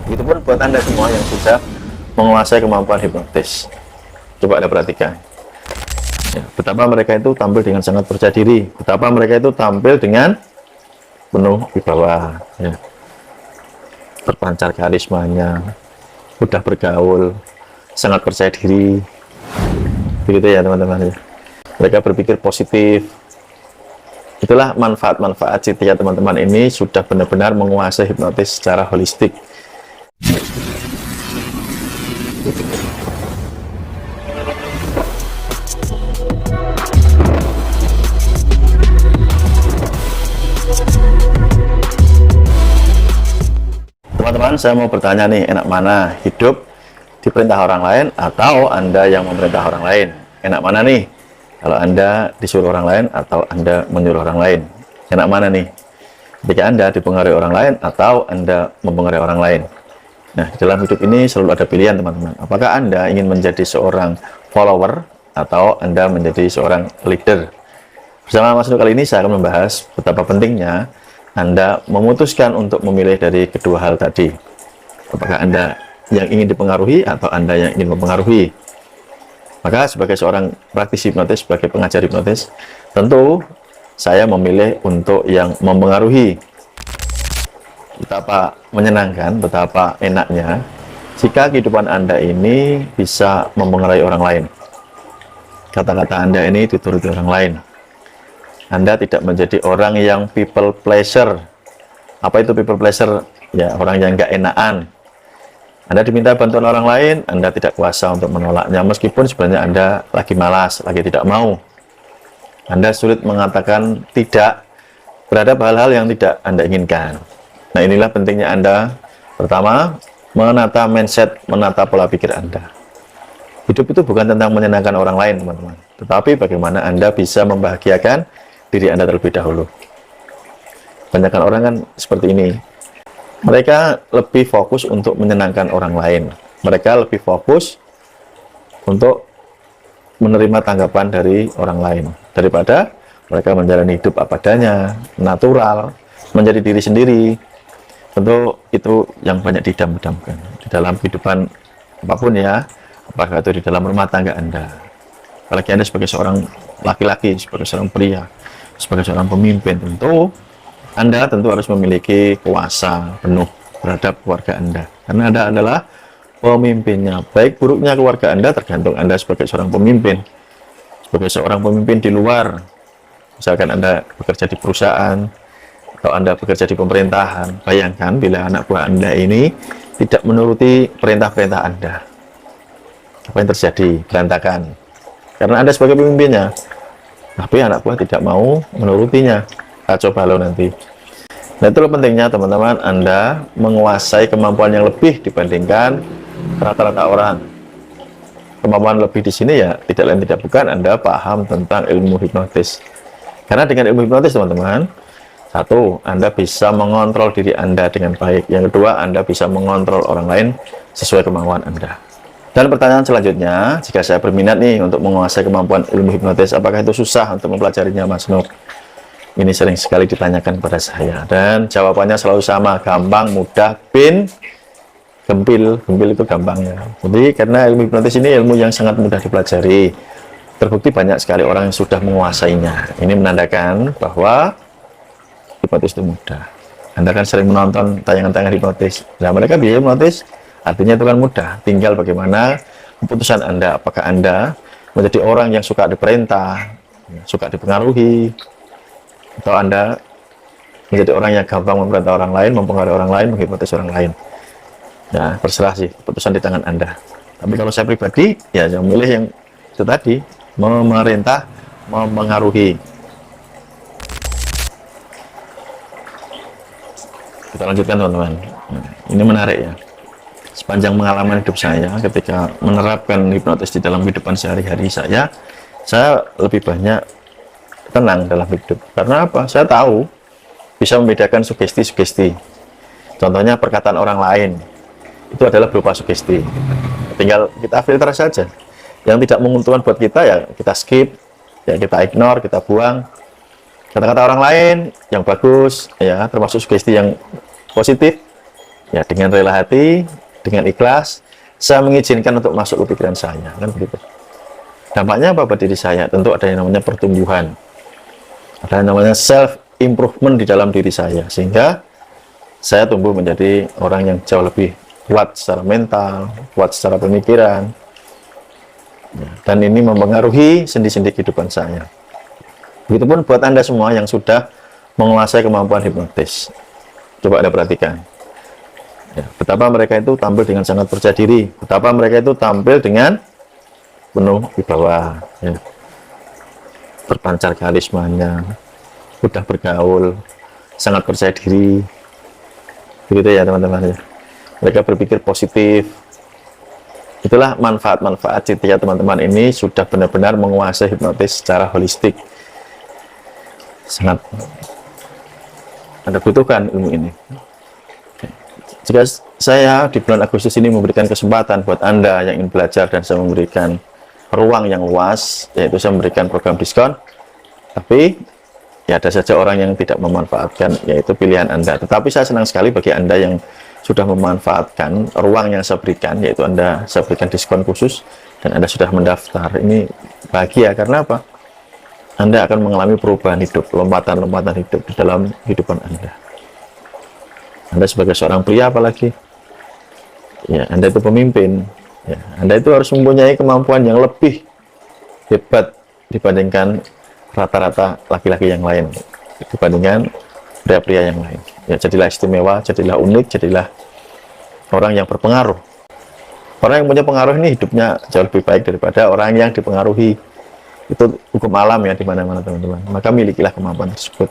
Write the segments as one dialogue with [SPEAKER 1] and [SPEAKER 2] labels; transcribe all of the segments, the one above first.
[SPEAKER 1] Begitupun buat Anda semua yang sudah menguasai kemampuan hipnotis. Coba Anda perhatikan. Ya, betapa mereka itu tampil dengan sangat percaya diri, betapa mereka itu tampil dengan penuh wibawa, ya. Terpancar karismanya, mudah bergaul, sangat percaya diri, begitu ya teman-teman. Mereka berpikir positif. Itulah manfaat-manfaat jika teman-teman ini sudah benar-benar menguasai hipnotis secara holistik. Teman-teman, saya mau bertanya nih, enak mana hidup diperintah orang lain atau Anda yang memerintah orang lain? Enak mana nih? Kalau Anda disuruh orang lain atau Anda menyuruh orang lain? Enak mana nih? Ketika Anda dipengaruhi orang lain atau Anda mempengaruhi orang lain? Nah, dalam hidup ini selalu ada pilihan teman-teman. Apakah Anda ingin menjadi seorang follower atau Anda menjadi seorang leader? Bersama Mas Nur kali ini saya akan membahas betapa pentingnya Anda memutuskan untuk memilih dari kedua hal tadi. Apakah Anda yang ingin dipengaruhi atau Anda yang ingin mempengaruhi? Maka sebagai seorang praktisi hipnotis, sebagai pengajar hipnotis, tentu saya memilih untuk yang mempengaruhi. Betapa menyenangkan, betapa enaknya jika kehidupan Anda ini bisa mempengaruhi orang lain. Kata-kata Anda ini dituruti orang lain. Anda tidak menjadi orang yang people pleasure. Apa itu people pleasure? Ya, orang yang nggak enakan. Anda diminta bantuan orang lain, Anda tidak kuasa untuk menolaknya, meskipun sebenarnya Anda lagi malas, lagi tidak mau. Anda sulit mengatakan tidak terhadap hal-hal yang tidak Anda inginkan. Nah, inilah pentingnya Anda, pertama, menata mindset, menata pola pikir Anda. Hidup itu bukan tentang menyenangkan orang lain, teman-teman, tetapi bagaimana Anda bisa membahagiakan diri Anda terlebih dahulu. Kebanyakan orang kan seperti ini. Mereka lebih fokus untuk menyenangkan orang lain. Mereka lebih fokus untuk menerima tanggapan dari orang lain daripada mereka menjalani hidup apa adanya, natural, menjadi diri sendiri. Tentu itu yang banyak didam-damkan di dalam kehidupan apapun ya, apakah itu di dalam rumah tangga Anda. Apalagi Anda sebagai seorang laki-laki, sebagai seorang pria, sebagai seorang pemimpin, tentu Anda harus memiliki kuasa penuh terhadap keluarga Anda, karena Anda adalah pemimpinnya. Baik buruknya keluarga Anda tergantung Anda sebagai seorang pemimpin. Sebagai seorang pemimpin di luar, misalkan Anda bekerja di perusahaan atau Anda bekerja di pemerintahan, bayangkan bila anak buah Anda ini tidak menuruti perintah-perintah Anda, apa yang terjadi? Berantakan. Karena Anda sebagai pemimpinnya, tapi anak buah tidak mau menurutinya. Kacau balau nanti. Nah, itulah pentingnya teman-teman Anda menguasai kemampuan yang lebih dibandingkan rata-rata orang. Kemampuan lebih di sini ya tidak lain tidak bukan Anda paham tentang ilmu hipnotis. Karena dengan ilmu hipnotis teman-teman, satu, Anda bisa mengontrol diri Anda dengan baik. Yang kedua, Anda bisa mengontrol orang lain sesuai kemauan Anda. Dan pertanyaan selanjutnya, jika saya berminat nih untuk menguasai kemampuan ilmu hipnotis, apakah itu susah untuk mempelajarinya, Mas Nur? Ini sering sekali ditanyakan kepada saya, dan jawabannya selalu sama, gampang, mudah, gempil itu gampang ya. Jadi karena ilmu hipnotis ini ilmu yang sangat mudah dipelajari, terbukti banyak sekali orang yang sudah menguasainya. Ini menandakan bahwa hipnotis itu mudah. Anda kan sering menonton tayangan-tayangan hipnotis. Nah, mereka bisa hipnotis, artinya itu kan mudah. Tinggal bagaimana keputusan Anda, apakah Anda menjadi orang yang suka diperintah, suka dipengaruhi, atau Anda menjadi orang yang gampang memerintah orang lain, mempengaruhi orang lain, menghipnotis orang lain. Ya, terserah sih, keputusan di tangan Anda. Tapi kalau saya pribadi, ya saya memilih yang itu tadi, memerintah, mempengaruhi. Kita lanjutkan teman-teman. Nah, ini menarik ya. Sepanjang pengalaman hidup saya, ketika menerapkan hipnotis di dalam kehidupan sehari-hari saya lebih banyak tenang dalam hidup. Karena apa? Saya tahu bisa membedakan sugesti-sugesti. Contohnya perkataan orang lain itu adalah berupa sugesti. Tinggal kita filter saja. Yang tidak menguntungkan buat kita ya kita skip, ya kita ignore, kita buang. Kata-kata orang lain yang bagus, ya termasuk sugesti yang positif, Ya, dengan rela hati, dengan ikhlas, saya mengizinkan untuk masuk ke pikiran saya, kan begitu. Dampaknya apa buat diri saya? Tentu ada yang namanya pertumbuhan, ada yang namanya self improvement di dalam diri saya, sehingga saya tumbuh menjadi orang yang jauh lebih kuat secara mental, kuat secara pemikiran, dan ini mempengaruhi sendi-sendi kehidupan saya. Begitupun buat Anda semua yang sudah menguasai kemampuan hipnotis. Coba Anda perhatikan. Ya, betapa mereka itu tampil dengan sangat percaya diri, betapa mereka itu tampil dengan penuh wibawa, ya. Terpancar karismanya, mudah bergaul, sangat percaya diri. Begitu ya teman-teman ya. Mereka berpikir positif. Itulah manfaat-manfaat ketika teman-teman ini sudah benar-benar menguasai hipnotis secara holistik. Sangat Anda butuhkan ilmu ini. Jika saya di bulan Agustus ini memberikan kesempatan buat Anda yang ingin belajar, dan saya memberikan ruang yang luas, yaitu saya memberikan program diskon, tapi ya ada saja orang yang tidak memanfaatkan, yaitu pilihan Anda. Tetapi saya senang sekali bagi Anda yang sudah memanfaatkan ruang yang saya berikan, yaitu saya berikan diskon khusus, dan Anda sudah mendaftar. Ini bahagia, karena apa? Anda akan mengalami perubahan hidup, lompatan-lompatan hidup di dalam kehidupan Anda. Anda sebagai seorang pria apalagi, ya Anda itu pemimpin, ya, Anda itu harus mempunyai kemampuan yang lebih hebat dibandingkan rata-rata laki-laki yang lain, dibandingkan pria-pria yang lain. Ya, jadilah istimewa, jadilah unik, jadilah orang yang berpengaruh. Orang yang punya pengaruh ini hidupnya jauh lebih baik daripada orang yang dipengaruhi. Itu hukum alam ya di mana-mana teman-teman. Maka milikilah kemampuan tersebut.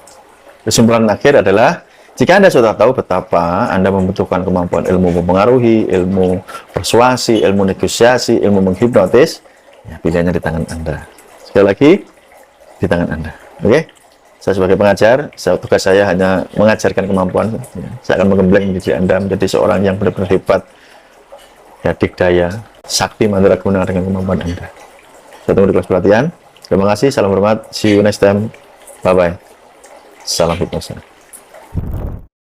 [SPEAKER 1] Kesimpulan akhir adalah, jika Anda sudah tahu betapa Anda membutuhkan kemampuan ilmu mempengaruhi, ilmu persuasi, ilmu negosiasi, ilmu menghipnotis, ya pilihannya di tangan Anda. Sekali lagi, di tangan Anda. Oke? Saya sebagai pengajar, tugas saya hanya mengajarkan kemampuan. Ya, saya akan menggembleng menjadi Anda menjadi seorang yang benar-benar hebat, ya, dikdaya, sakti mandraguna dengan kemampuan Anda. Saya tunggu di kelas pelatihan. Terima kasih, salam hormat, see you next time, bye-bye, salam hipnosa.